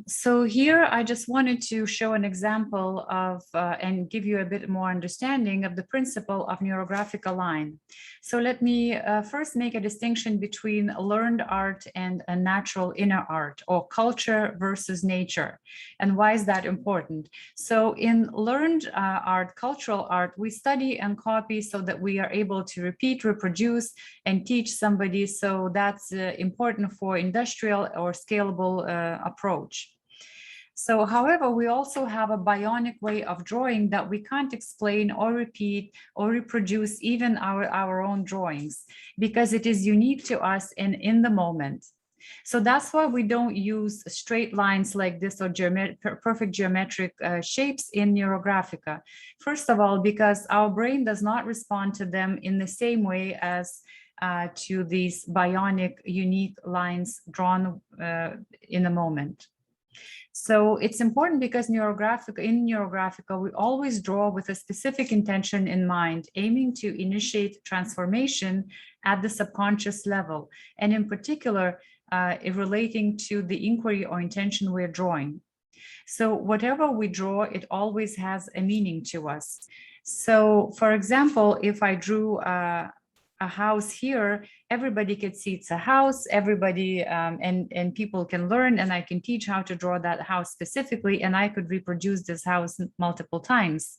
So here I just wanted to show an example of and give you a bit more understanding of the principle of neurographical line. So let me first make a distinction between learned art and a natural inner art, or culture versus nature. And why is that important? So in learned art, cultural art, we study and copy so that we are able to repeat, reproduce, and teach somebody. So that's important for industrial or scalable approach. So, however, we also have a bionic way of drawing that we can't explain or repeat or reproduce even our own drawings, because it is unique to us and in the moment. So that's why we don't use straight lines like this or perfect geometric shapes in NeuroGraphica. First of all, because our brain does not respond to them in the same way as to these bionic, unique lines drawn in a moment. So it's important because in NeuroGraphica, we always draw with a specific intention in mind, aiming to initiate transformation at the subconscious level, and in particular, relating to the inquiry or intention we're drawing. So whatever we draw, it always has a meaning to us. So for example, if I drew a house here, everybody could see it's a house, everybody and people can learn, and I can teach how to draw that house specifically, and I could reproduce this house multiple times.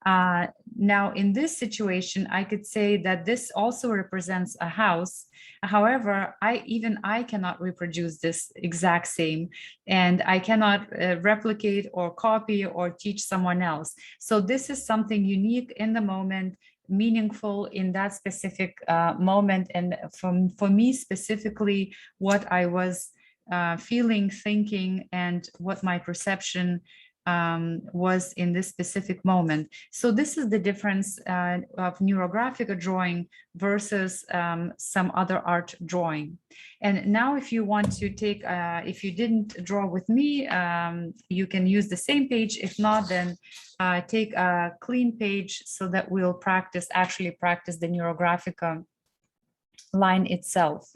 Now, in this situation, I could say that this also represents a house. However, I cannot reproduce this exact same, and I cannot replicate or copy or teach someone else. So this is something unique in the moment, meaningful in that specific moment, and for me specifically, what I was feeling, thinking, and what my perception was in this specific moment. So this is the difference of neurographic drawing versus some other art drawing. And now if you want to take, if you didn't draw with me, you can use the same page. If not, then take a clean page so that we'll actually practice the neurographic line itself.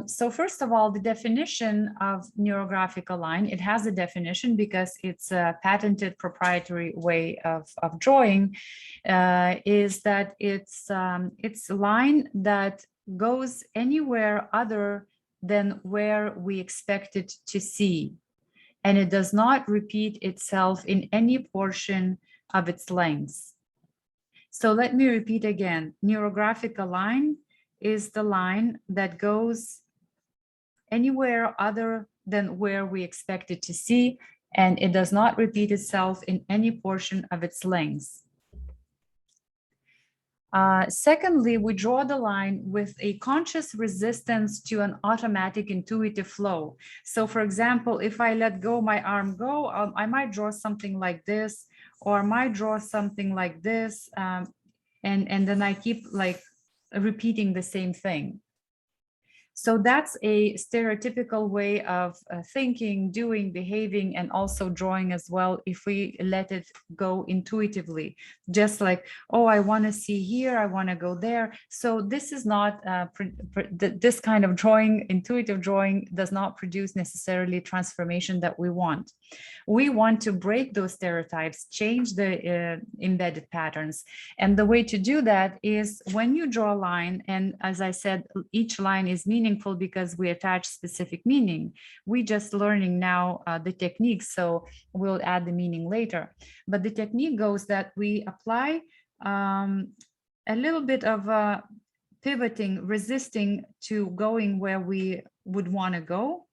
So first of all, the definition of neurographical line, it has a definition because it's a patented proprietary way of drawing, is that it's a line that goes anywhere other than where we expect it to see. And it does not repeat itself in any portion of its length. So let me repeat again, neurographical line is the line that goes anywhere other than where we expect it to see, and it does not repeat itself in any portion of its length. Secondly, we draw the line with a conscious resistance to an automatic intuitive flow. So for example, if I let go my arm go, I might draw something like this, or I might draw something like this, and then I keep like repeating the same thing. So that's a stereotypical way of thinking, doing, behaving, and also drawing as well, if we let it go intuitively. Just like, oh, I want to see here, I want to go there. So this is not, this kind of drawing, intuitive drawing, does not produce necessarily transformation that we want. We want to break those stereotypes, change the embedded patterns. And the way to do that is when you draw a line, and as I said, each line is meaningful because we attach specific meaning. We just learning now the technique, so we'll add the meaning later. But the technique goes that we apply a little bit of pivoting, resisting to going where we would want to go,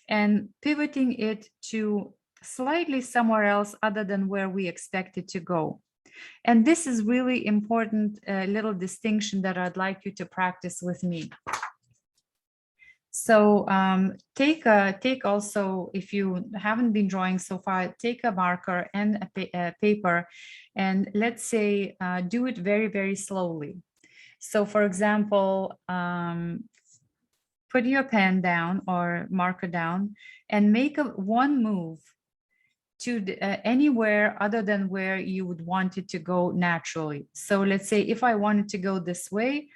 and pivoting it to slightly somewhere else other than where we expect it to go. And this is really important, little distinction that I'd like you to practice with me. So take also, if you haven't been drawing so far, take a marker and a paper, and let's say do it very, very slowly. So for example, put your pen down or marker down and make one move to anywhere other than where you would want it to go naturally. So let's say if I wanted to go this way,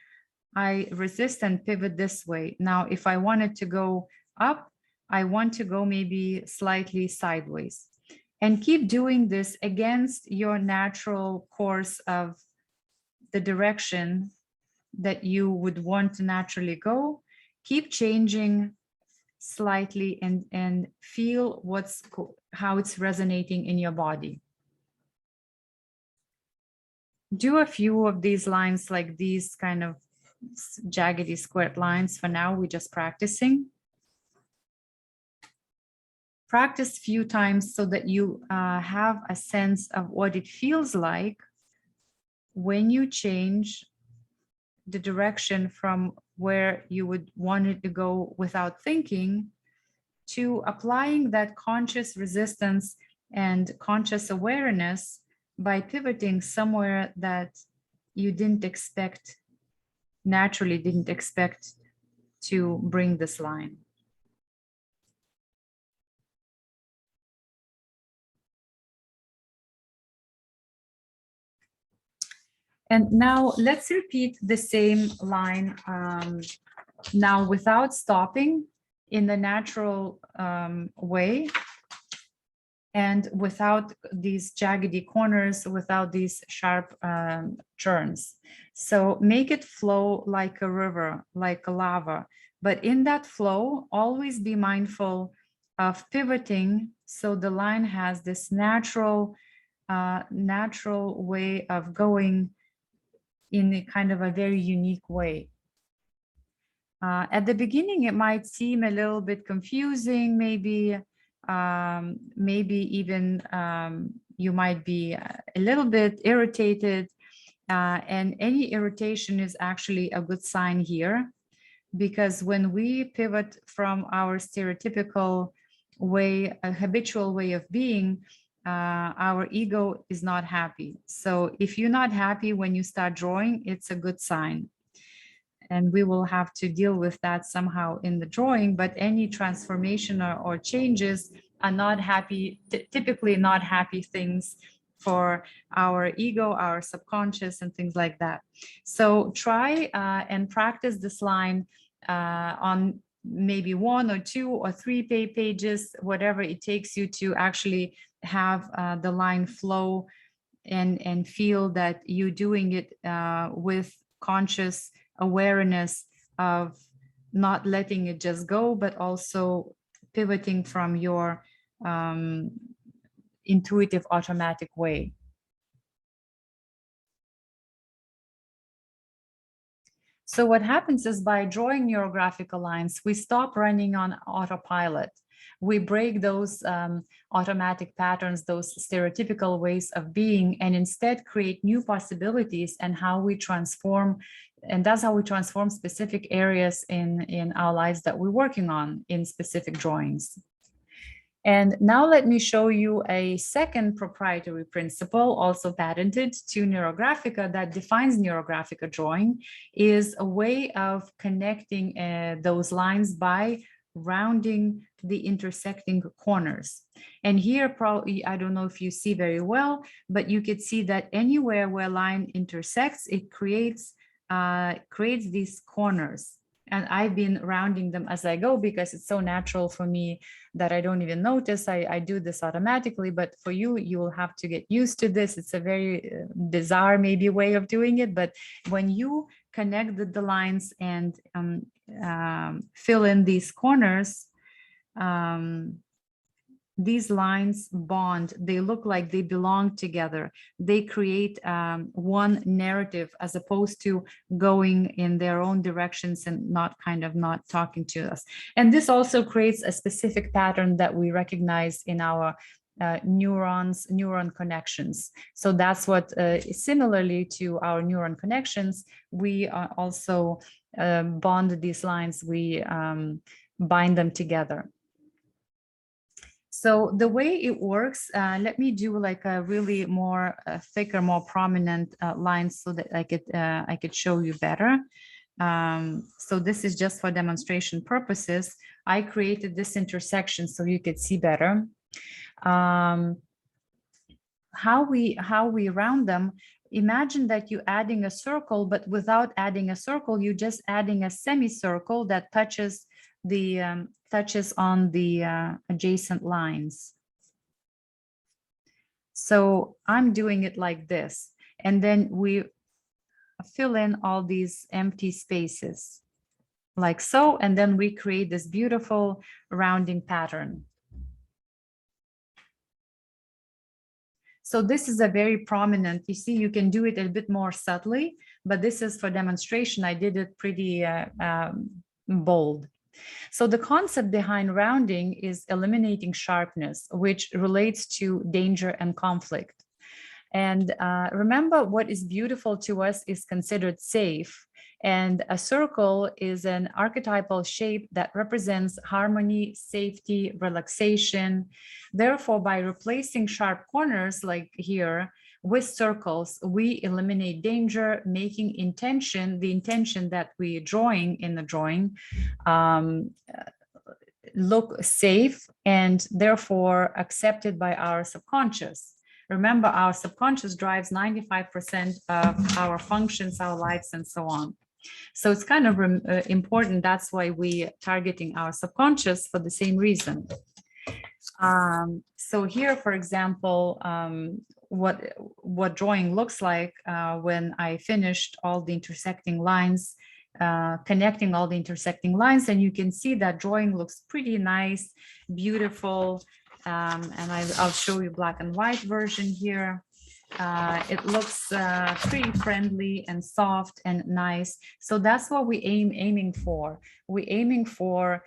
I resist and pivot this way. Now, if I wanted to go up, I want to go maybe slightly sideways. And keep doing this against your natural course of the direction that you would want to naturally go. Keep changing slightly and feel how it's resonating in your body. Do a few of these lines, like these kind of jaggedy squared lines. For now, we're just practicing. Practice a few times so that you have a sense of what it feels like when you change the direction from where you would want it to go without thinking to applying that conscious resistance and conscious awareness by pivoting somewhere that you naturally didn't expect to bring this line. And now let's repeat the same line now without stopping, in the natural way, and without these jaggedy corners, without these sharp turns. So make it flow like a river, like a lava. But in that flow, always be mindful of pivoting so the line has this natural way of going in a kind of a very unique way. At the beginning, it might seem a little bit confusing, maybe even you might be a little bit irritated, and any irritation is actually a good sign here, because when we pivot from our stereotypical way, a habitual way of being, our ego is not happy. So if you're not happy when you start drawing, it's a good sign. And we will have to deal with that somehow in the drawing, but any transformation or changes are not happy, typically not happy things for our ego, our subconscious, and things like that. So try and practice this line on maybe 1 or 2 or 3 pages, whatever it takes you to actually have the line flow and feel that you're doing it with conscious awareness of not letting it just go, but also pivoting from your intuitive automatic way. So what happens is, by drawing neurographical lines, we stop running on autopilot. We break those automatic patterns, those stereotypical ways of being, and instead create new possibilities and how we transform. And that's how we transform specific areas in our lives that we're working on in specific drawings. And now let me show you a second proprietary principle, also patented to NeuroGraphica, that defines NeuroGraphica drawing, is a way of connecting those lines by rounding the intersecting corners. And here, probably, I don't know if you see very well, but you could see that anywhere where line intersects, it creates these corners. And I've been rounding them as I go because it's so natural for me that I don't even notice. I do this automatically, but for you, you will have to get used to this. It's a very bizarre maybe way of doing it, but when you connect the lines and fill in these corners, these lines bond. They look like they belong together. They create one narrative, as opposed to going in their own directions and not talking to us. And this also creates a specific pattern that we recognize in our neuron connections. So that's what, similarly to our neuron connections, we also bond these lines. We bind them together. So the way it works, let me do like a really more thicker, more prominent line so that I could show you better. So this is just for demonstration purposes. I created this intersection so you could see better. How we round them. Imagine that you're adding a circle, but without adding a circle, you're just adding a semicircle that touches the touches on the adjacent lines. So I'm doing it like this, and then we fill in all these empty spaces like so, and then we create this beautiful rounding pattern. So this is a very prominent, you see, you can do it a bit more subtly, but this is for demonstration. I did it pretty bold. So the concept behind rounding is eliminating sharpness, which relates to danger and conflict. And remember, what is beautiful to us is considered safe. And a circle is an archetypal shape that represents harmony, safety, relaxation. Therefore, by replacing sharp corners like here with circles, we eliminate danger, making intention, the intention that we're drawing in the drawing, look safe and therefore accepted by our subconscious. Remember, our subconscious drives 95% of our functions, our lives, and so on. So it's kind of important. That's why we're targeting our subconscious for the same reason. So here, for example, what drawing looks like when I finished all the intersecting lines, connecting all the intersecting lines, and you can see that drawing looks pretty nice, beautiful. And I'll show you black and white version here. It looks pretty friendly and soft and nice. So that's what we aiming for. We're aiming for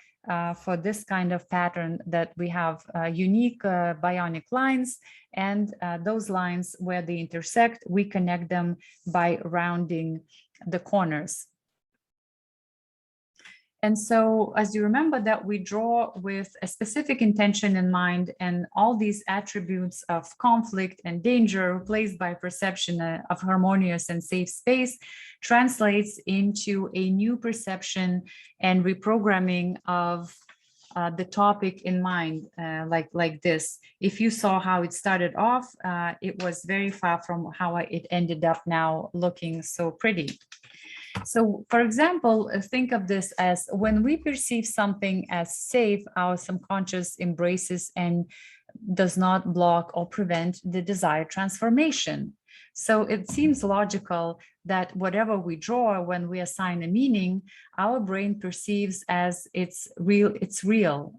this kind of pattern that we have unique bionic lines, and those lines where they intersect, we connect them by rounding the corners. And so, as you remember, that we draw with a specific intention in mind, and all these attributes of conflict and danger replaced by perception of harmonious and safe space translates into a new perception and reprogramming of the topic in mind, like this. If you saw how it started off, it was very far from how it ended up now looking so pretty. So, for example, think of this as when we perceive something as safe, our subconscious embraces and does not block or prevent the desired transformation. So it seems logical that whatever we draw, when we assign a meaning, our brain perceives as it's real.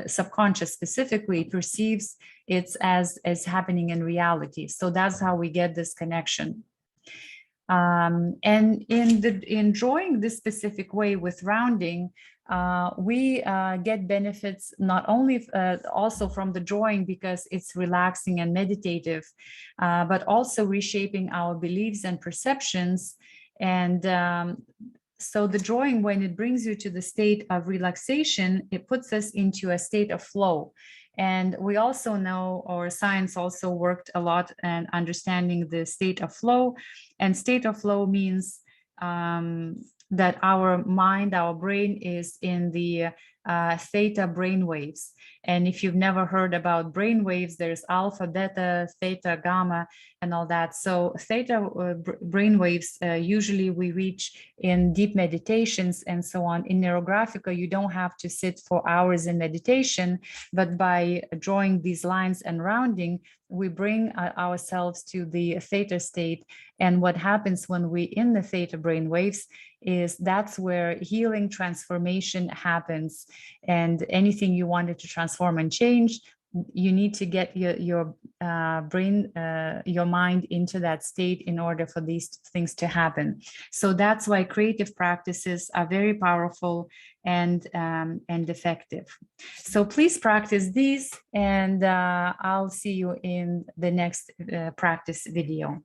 Subconscious specifically perceives it as happening in reality. So that's how we get this connection. And in drawing this specific way with rounding, we get benefits not only also from the drawing because it's relaxing and meditative, but also reshaping our beliefs and perceptions. And so the drawing, when it brings you to the state of relaxation, it puts us into a state of flow. And we also know, or science also worked a lot in understanding the state of flow. And state of flow means that our mind, our brain is in the theta brain waves. And if you've never heard about brain waves, there's alpha, beta, theta, gamma, and all that. So theta brain waves, usually we reach in deep meditations and so on. In NeuroGraphica, you don't have to sit for hours in meditation, but by drawing these lines and rounding, we bring ourselves to the theta state. And what happens when we in the theta brain waves is that's where healing transformation happens. And anything you wanted to transform and change, you need to get your brain, your mind into that state in order for these things to happen. So that's why creative practices are very powerful and effective. So please practice these, and I'll see you in the next practice video.